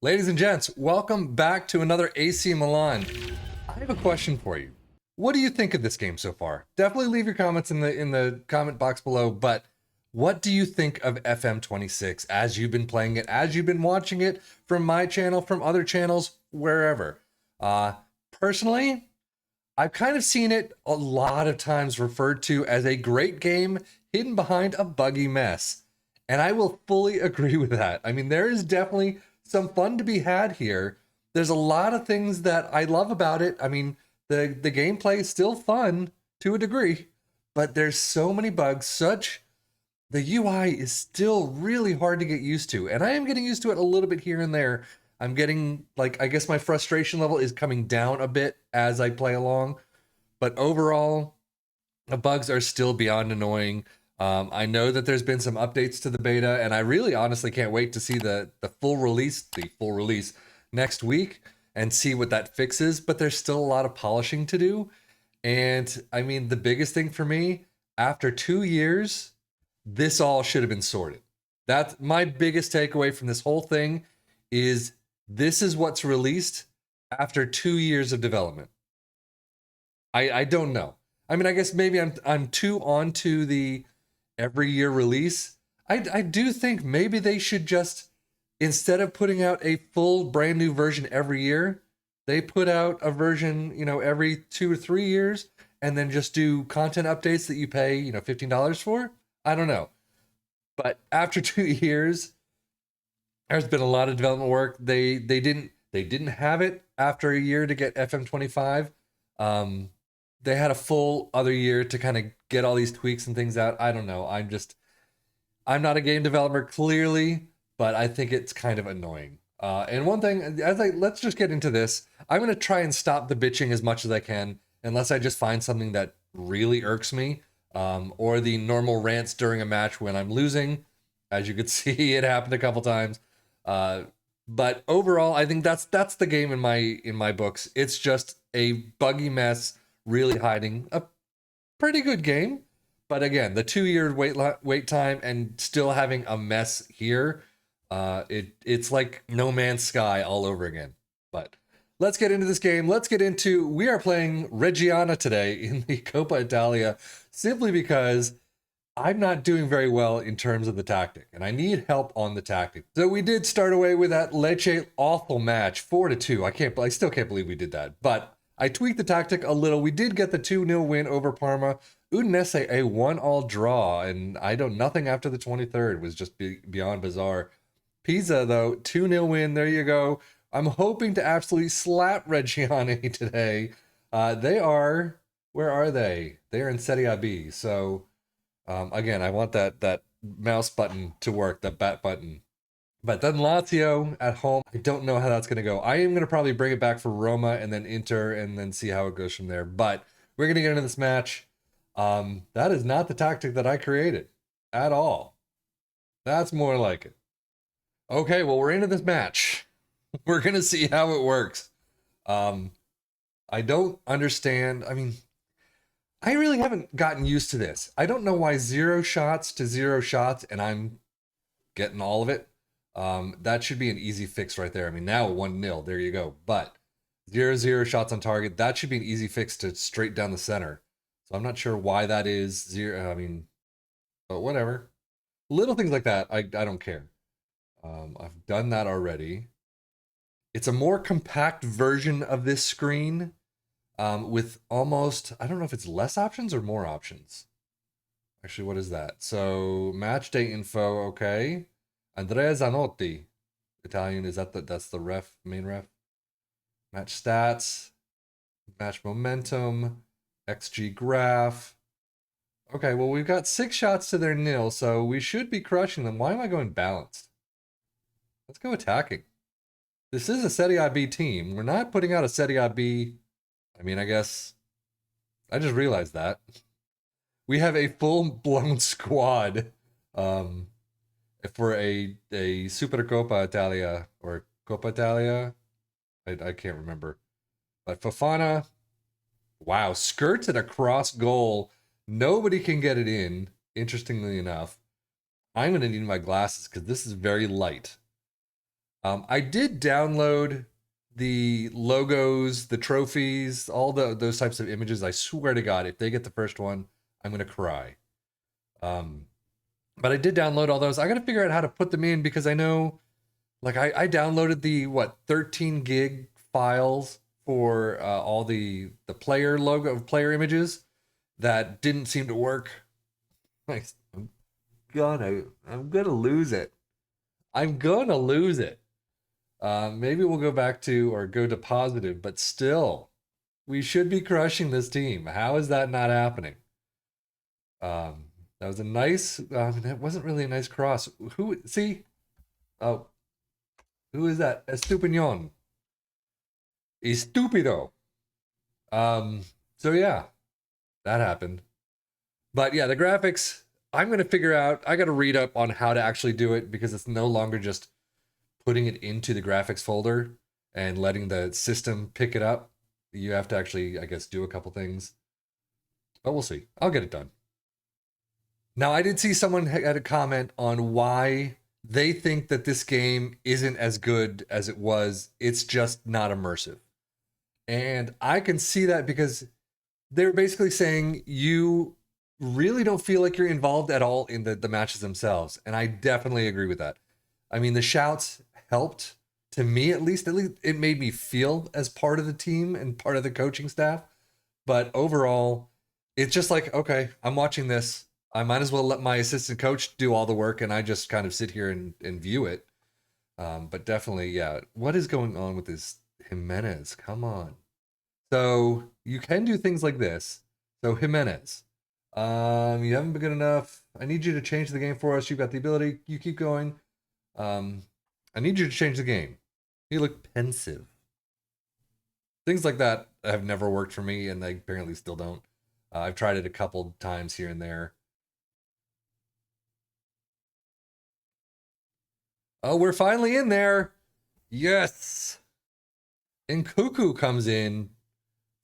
Ladies and gents, welcome back to another AC Milan. I have a question for you. What do you think of this game so far? Definitely leave your comments in the comment box below, but what do you think of FM26 as you've been playing it, as you've been watching it from my channel, from other channels, wherever? Personally, I've kind of seen it a lot of times referred to as a great game hidden behind a buggy mess. And I will fully agree with that. I mean, there is definitely some fun to be had here. There's a lot of things that I love about it. I mean, the gameplay is still fun to a degree, but there's so many bugs, the UI is still really hard to get used to. And I am getting used to it a little bit here and there. I'm getting, like, I guess my frustration level is coming down a bit as I play along. But overall, the bugs are still beyond annoying. I know that there's been some updates to the beta, and I really honestly can't wait to see the full release next week and see what that fixes. But there's still a lot of polishing to do. And I mean, the biggest thing for me, after 2 years, this all should have been sorted. That's my biggest takeaway from this whole thing is this is what's released after 2 years of development. I don't know. I mean, I guess maybe I'm too onto the every year release. I do think maybe they should just, instead of putting out a full brand new version every year, they put out a version, every 2 or 3 years, and then just do content updates that you pay, $15 for. I don't know. But after 2 years, there's been a lot of development work. They didn't have it after a year to get FM25. They had a full other year to kind of get all these tweaks and things out. I don't know. I'm not a game developer clearly, but I think it's kind of annoying. And one thing, let's just get into this. I'm going to try and stop the bitching as much as I can, unless I just find something that really irks me, or the normal rants during a match when I'm losing. As you could see, it happened a couple times. But overall, I think that's the game in my books. It's just a buggy mess, really hiding a pretty good game. But again, the 2 year wait time and still having a mess here, it's like No Man's Sky all over again. But let's get into this game. We are playing Reggiana today in the Coppa Italia, simply because I'm not doing very well in terms of the tactic, and I need help on the tactic. So we did start away with that Lecce awful match, 4-2. I still can't believe we did that, but I tweaked the tactic a little. We did get the 2-0 win over Parma. Udinese, a 1-1 draw, and nothing after the 23rd was just beyond bizarre. Pisa, though, 2-0 win. There you go. I'm hoping to absolutely slap Reggiana today. Where are they? They're in Serie B, so again, I want that mouse button to work, that bat button. But then Lazio at home, I don't know how that's going to go. I am going to probably bring it back for Roma and then Inter and then see how it goes from there. But we're going to get into this match. That is not the tactic that I created at all. That's more like it. Okay, well, we're into this match. We're going to see how it works. I don't understand. I mean, I really haven't gotten used to this. I don't know why 0 shots to 0 shots, and I'm getting all of it. That should be an easy fix right there. I mean, now 1-0, there you go. But 0-0 shots on target, that should be an easy fix to straight down the center. So I'm not sure why that is 0. I mean, but whatever. Little things like that, I don't care. I've done that already. It's a more compact version of this screen. With almost, I don't know if it's less options or more options. Actually, what is that? So, match day info, okay. Andrea Zanotti, Italian, that's the main ref. Match stats, match momentum, XG graph. Okay, well, we've got 6 shots to their 0, so we should be crushing them. Why am I going balanced? Let's go attacking. This is a Serie B team. We're not putting out a Serie B. I mean, I guess I just realized that we have a full-blown squad for a Supercoppa Italia or Coppa Italia. I can't remember. But Fofana, wow, skirts at a cross goal. Nobody can get it in, interestingly enough. I'm going to need my glasses because this is very light. I did download the logos, the trophies, all those types of images. I swear to God, if they get the first one, I'm gonna cry. Um, but I did download all those. I got to figure out how to put them in because I know, like, I downloaded the what 13 gig files for all the player logo, player images that didn't seem to work. Nice. I'm gonna lose it. I'm gonna lose it. Maybe we'll go back to or go to positive, but still, we should be crushing this team. How is that not happening? That was a nice. That wasn't really a nice cross. Who? See? Oh, who is that? Estupinion. Estupido. Um. So yeah, that happened. But yeah, the graphics. I'm gonna figure out. I got to read up on how to actually do it because it's no longer just putting it into the graphics folder and letting the system pick it up. You have to actually, I guess, do a couple things. But we'll see. I'll get it done. Now, I did see someone had a comment on why they think that this game isn't as good as it was. It's just not immersive. And I can see that because they're basically saying you really don't feel like you're involved at all in the matches themselves. And I definitely agree with that. I mean, the shouts helped to me at least. At least it made me feel as part of the team and part of the coaching staff. But overall, it's just like, okay, I'm watching this. I might as well let my assistant coach do all the work and I just kind of sit here and view it. But definitely, yeah. What is going on with this Jimenez? Come on. So you can do things like this. So Jimenez, you haven't been good enough. I need you to change the game for us. You've got the ability. You keep going. I need you to change the game. You look pensive. Things like that have never worked for me, and they apparently still don't. I've tried it a couple times here and there. Oh, we're finally in there. Yes. And Cuckoo comes in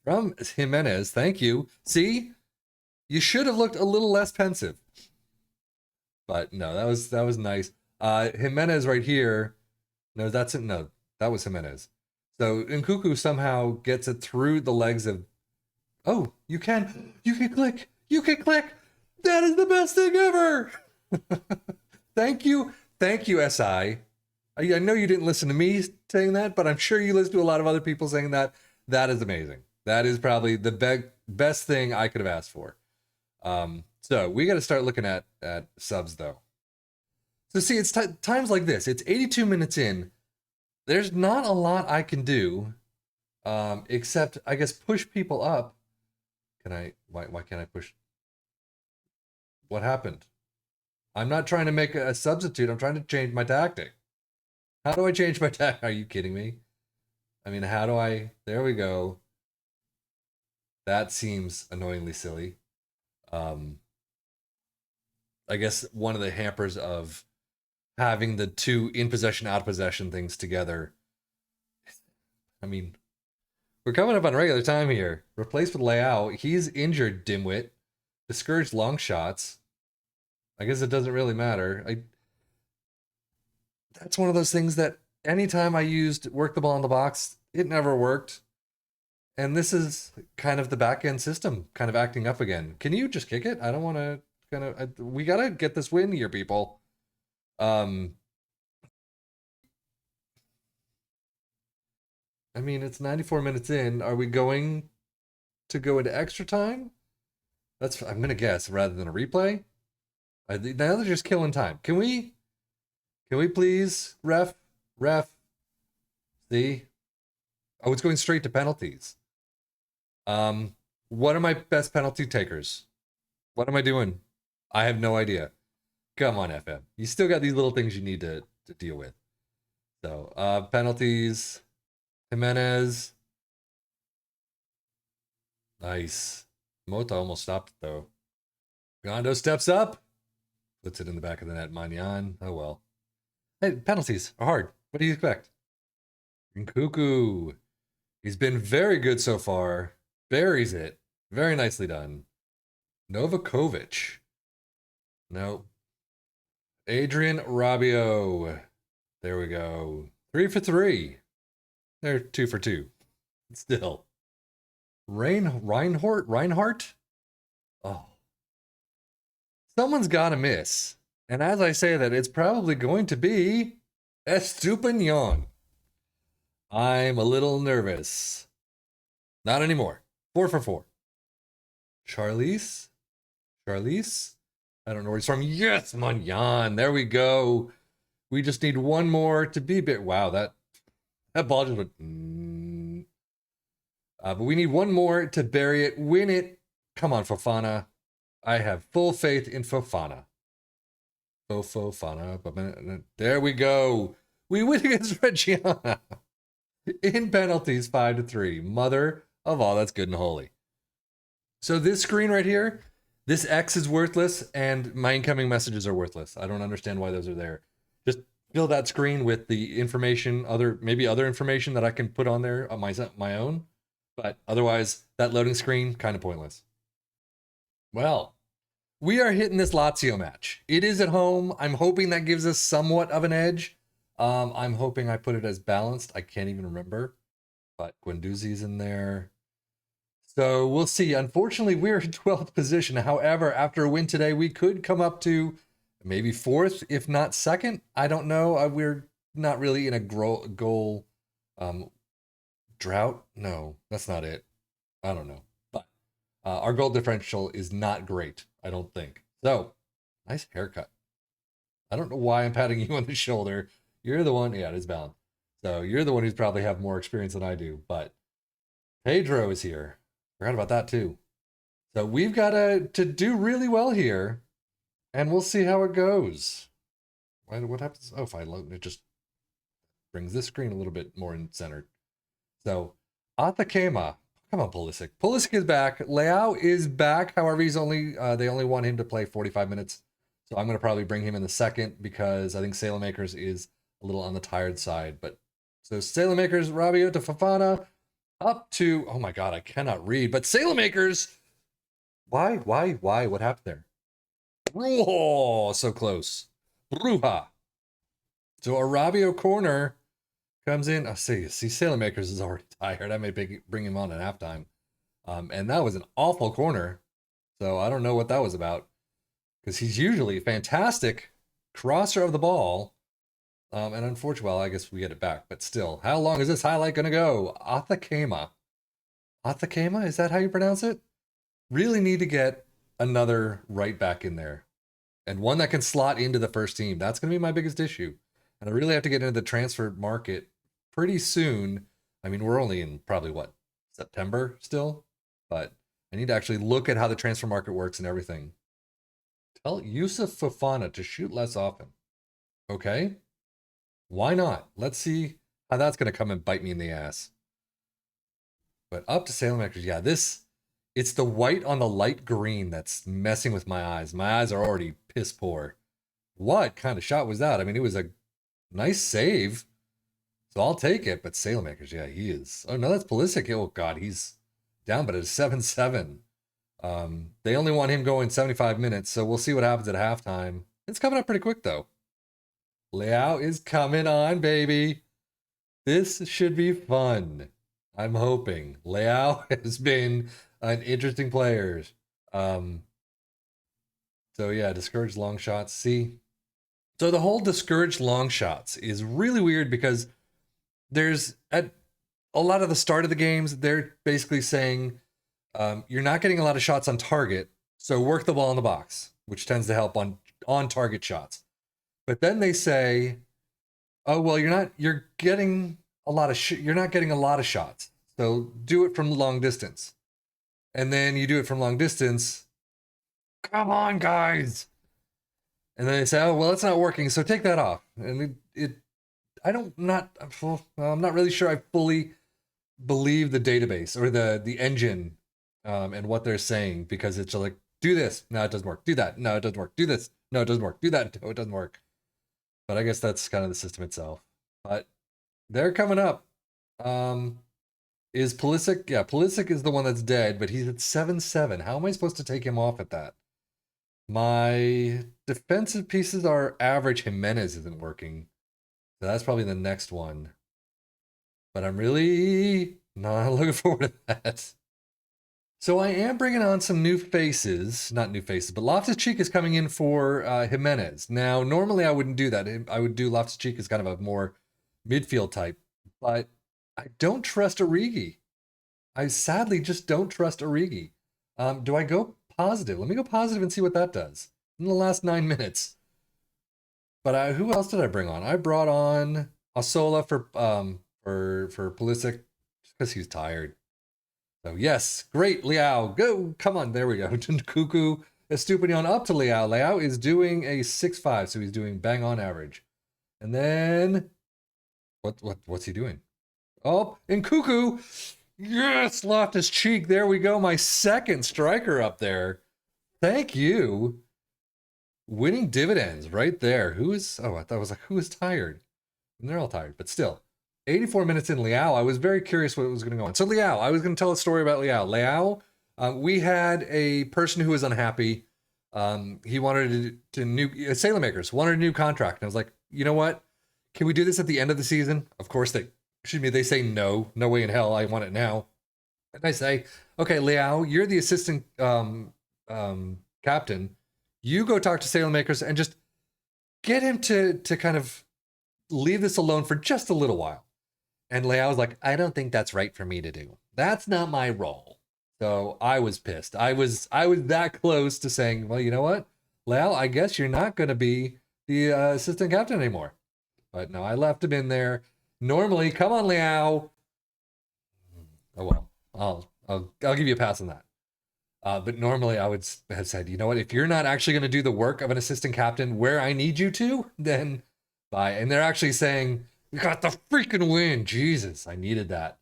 from Jimenez. Thank you. See, you should have looked a little less pensive. But no, that was nice. Jimenez right here. No, that's it. No, that was Jimenez. So Nkuku somehow gets it through the legs of. Oh, you can click. You can click. That is the best thing ever. Thank you, SI. I know you didn't listen to me saying that, but I'm sure you listened to a lot of other people saying that. That is amazing. That is probably the best thing I could have asked for. So we got to start looking at subs though. So see, it's times like this. It's 82 minutes in. There's not a lot I can do, except I guess push people up. Can I? Why can't I push? What happened? I'm not trying to make a substitute. I'm trying to change my tactic. How do I change my tactic? Are you kidding me? I mean, how do I? There we go. That seems annoyingly silly. Um, I guess one of the hampers of having the two in possession, out of possession things together. I mean, we're coming up on regular time here. Replaced with Leao. He's injured, dimwit. Discouraged long shots. I guess it doesn't really matter. That's one of those things that anytime I used work the ball in the box, it never worked. And this is kind of the back end system kind of acting up again. Can you just kick it? I don't want to kind of. We gotta get this win here, people. Um, I mean, it's 94 minutes in. Are we going to go into extra time? I'm gonna guess rather than a replay. Now they're just killing time. Can we? Can we please, ref? See? Oh, it's going straight to penalties. What are my best penalty takers? What am I doing? I have no idea. Come on, FM. You still got these little things you need to deal with. So, penalties. Jimenez. Nice. Mota almost stopped it, though. Gondo steps up. Puts it in the back of the net. Manyan. Oh, well. Hey, penalties are hard. What do you expect? Nkuku. He's been very good so far. Buries it. Very nicely done. Novakovic. No. Adrian Rabiot. There we go. 3 for 3. They're 2 for 2. Still. Reinhardt? Oh. Someone's got to miss. And as I say that, it's probably going to be Estupinian. I'm a little nervous. Not anymore. 4 for 4. Charlize? I don't know where he's from. Yes, Manyan. There we go. We just need one more to be bit. Wow, that ball just went. But we need one more to bury it, win it. Come on, Fofana. I have full faith in Fofana. Fofana. There we go. We win against Reggiana. In penalties, 5 to 3. Mother of all that's good and holy. So this screen right here, this X is worthless, and my incoming messages are worthless. I don't understand why those are there. Just fill that screen with the information, maybe other information that I can put on there on my own. But otherwise, that loading screen, kind of pointless. Well, we are hitting this Lazio match. It is at home. I'm hoping that gives us somewhat of an edge. I'm hoping I put it as balanced. I can't even remember. But Guendouzi's in there. So we'll see. Unfortunately, we're in 12th position. However, after a win today, we could come up to maybe 4th, if not 2nd. I don't know. We're not really in a goal drought. No, that's not it. I don't know. But our goal differential is not great, I don't think. So, nice haircut. I don't know why I'm patting you on the shoulder. You're the one. Yeah, it is balanced. So you're the one who's probably have more experience than I do. But Pedro is here. Forgot about that too. So we've got to do really well here, and we'll see how it goes. What happens? Oh, if I load it, just brings this screen a little bit more in center. So Atakema, come on, Pulisic. Pulisic is back. Leao is back. However, he's they only want him to play 45 minutes. So I'm going to probably bring him in the second because I think Sailmakers is a little on the tired side. But so Sailmakers, Rabiot to Fofana. Up to, oh my God, I cannot read. But Sailmakers, why? What happened there? Oh, so close. Bruja. So a Rabiot corner comes in. I see Sailmakers is already tired. I may bring him on at halftime. And that was an awful corner. So I don't know what that was about. Because he's usually a fantastic crosser of the ball. And unfortunately, well, I guess we get it back. But still, how long is this highlight going to go? Atakema. Atakema? Is that how you pronounce it? Really need to get another right back in there. And one that can slot into the first team. That's going to be my biggest issue. And I really have to get into the transfer market pretty soon. I mean, we're only in probably, what, September still? But I need to actually look at how the transfer market works and everything. Tell Yusuf Fofana to shoot less often. Okay? Why not? Let's see how that's going to come and bite me in the ass. But up to Sailmakers, yeah, it's the white on the light green that's messing with my eyes. My eyes are already piss poor. What kind of shot was that? I mean, it was a nice save. So I'll take it. But Sailmakers, yeah, he is. Oh, no, that's Pulisic. Oh, God, he's down, but it's 7-7. They only want him going 75 minutes, so we'll see what happens at halftime. It's coming up pretty quick, though. Leao is coming on, baby. This should be fun. I'm hoping. Leao has been an interesting player. So yeah, discouraged long shots. See? So the whole discouraged long shots is really weird because there's at a lot of the start of the games, they're basically saying you're not getting a lot of shots on target, so work the ball in the box, which tends to help on target shots. But then they say, "Oh well, you're not getting a lot of shots. So do it from long distance." And then you do it from long distance. Come on, guys. And then they say, "Oh well, it's not working. So take that off." And I'm not really sure I fully believe the database or the engine and what they're saying, because it's like, do this, no, it doesn't work. Do that, no, it doesn't work. Do this, no, it doesn't work. Do that, no, it doesn't work. But I guess that's kind of the system itself. But they're coming up. Is Pulisic? Yeah, Pulisic is the one that's dead, but he's at 7-7. How am I supposed to take him off at that? My defensive pieces are average. Jimenez isn't working. So that's probably the next one. But I'm really not looking forward to that. So I am bringing on some new faces, not new faces, but Loftus-Cheek is coming in for Jimenez. Now, normally I wouldn't do that. I would do Loftus-Cheek as kind of a more midfield type, but I don't trust Origi. I sadly just don't trust Origi. Do I go positive? Let me go positive and see what that does in the last 9 minutes. But who else did I bring on? I brought on Asola for Pulisic just because he's tired. So yes, great, Leao. Go, come on, there we go. Cuckoo Estupinian up to Leao. Leao is doing a 6.5, so he's doing bang on average. And then what's he doing? Oh, and Cuckoo, yes, Loftus-Cheek. There we go. My second striker up there. Thank you. Winning dividends right there. Who is? Oh, I thought it was like who is tired? And they're all tired, but still. 84 minutes in Leao, I was very curious what was going to go on. So Leao, I was going to tell a story about Leao. Leao, we had a person who was unhappy. He wanted to new Sailor Makers wanted a new contract, and I was like, you know what? Can we do this at the end of the season? Of course they say no way in hell. I want it now. And I say, okay, Leao, you're the assistant captain. You go talk to Sailor Makers and just get him to kind of leave this alone for just a little while. And Leao was like, I don't think that's right for me to do. That's not my role. So I was pissed. I was that close to saying, well, you know what, Leao, I guess you're not going to be the assistant captain anymore. But no, I left him in there. Normally, come on, Leao. Oh well, I'll give you a pass on that. But normally I would have said, you know what, if you're not actually going to do the work of an assistant captain where I need you to, then bye. And they're actually saying, we got the freaking win. Jesus, I needed that.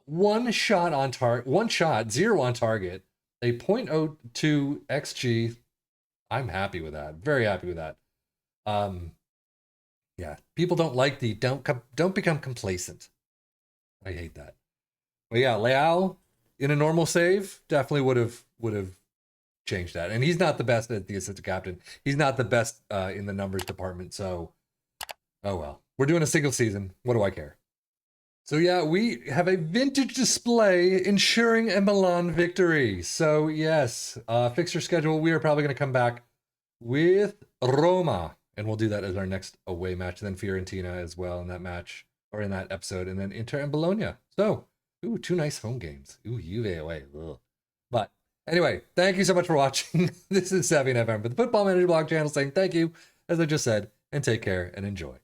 One shot, 0 on target, a 0.02 XG. I'm happy with that. Very happy with that. Yeah, people don't like the don't become complacent. I hate that. But yeah, Leao in a normal save definitely would have changed that. And he's not the best at the assistant captain. He's not the best in the numbers department. So, oh well. We're doing a single season. What do I care? So yeah, we have a vintage display ensuring a Milan victory. So yes, fixture schedule. We are probably going to come back with Roma, and we'll do that as our next away match. And then Fiorentina as well in that match or in that episode, and then Inter and Bologna. So, ooh, 2 nice home games. Ooh, Juve away. Ugh. But anyway, thank you so much for watching. This is Savvy FM for the Football Manager blog channel saying thank you, as I just said, and take care and enjoy.